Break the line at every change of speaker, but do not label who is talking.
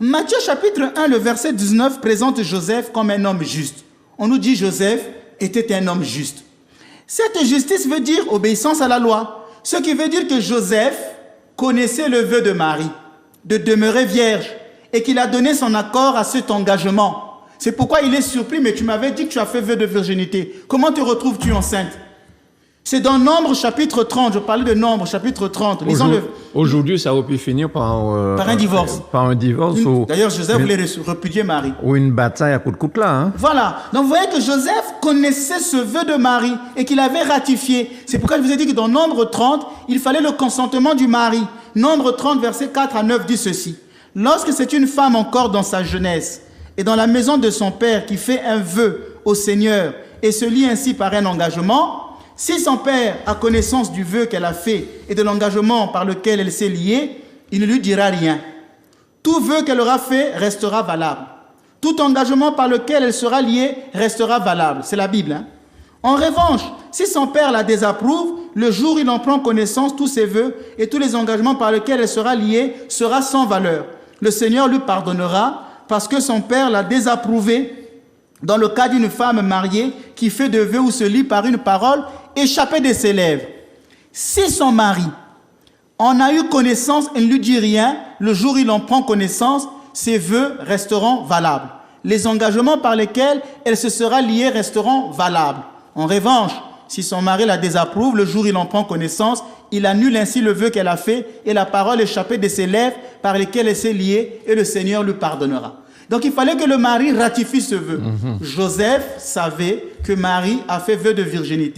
Matthieu chapitre 1, le verset 19 présente Joseph comme un homme juste. On nous dit Joseph était un homme juste. Cette justice veut dire obéissance à la loi. Ce qui veut dire que Joseph connaissait le vœu de Marie, de demeurer vierge, et qu'il a donné son accord à cet engagement. C'est pourquoi il est surpris, mais tu m'avais dit que tu as fait vœu de virginité. Comment te retrouves-tu enceinte? C'est dans Nombre chapitre 30, je parlais de Nombre chapitre 30.
Aujourd'hui, ça aurait pu finir par
un divorce.
Par un divorce.
D'ailleurs, Joseph voulait repudier Marie.
Ou une bataille à coup de coutelas. Hein?
Voilà. Donc vous voyez que Joseph connaissait ce vœu de Marie et qu'il avait ratifié. C'est pourquoi je vous ai dit que dans Nombre 30, il fallait le consentement du mari. Nombre 30, versets 4 à 9 dit ceci. Lorsque c'est une femme encore dans sa jeunesse et dans la maison de son père qui fait un vœu au Seigneur et se lie ainsi par un engagement, si son père a connaissance du vœu qu'elle a fait et de l'engagement par lequel elle s'est liée, il ne lui dira rien. Tout vœu qu'elle aura fait restera valable. Tout engagement par lequel elle sera liée restera valable. C'est la Bible. Hein? En revanche, si son père la désapprouve, le jour où il en prend connaissance, tous ses vœux et tous les engagements par lesquels elle sera liée sera sans valeur. Le Seigneur lui pardonnera parce que son père l'a désapprouvé dans le cas d'une femme mariée qui fait de vœux ou se lie par une parole échappée de ses lèvres. Si son mari en a eu connaissance et ne lui dit rien, le jour où il en prend connaissance, ses vœux resteront valables. Les engagements par lesquels elle se sera liée resteront valables. En revanche, si son mari la désapprouve, le jour où il en prend connaissance, il annule ainsi le vœu qu'elle a fait et la parole échappée de ses lèvres par lesquelles elle s'est liée et le Seigneur lui pardonnera. Donc il fallait que le mari ratifie ce vœu. Joseph savait que Marie a fait vœu de virginité.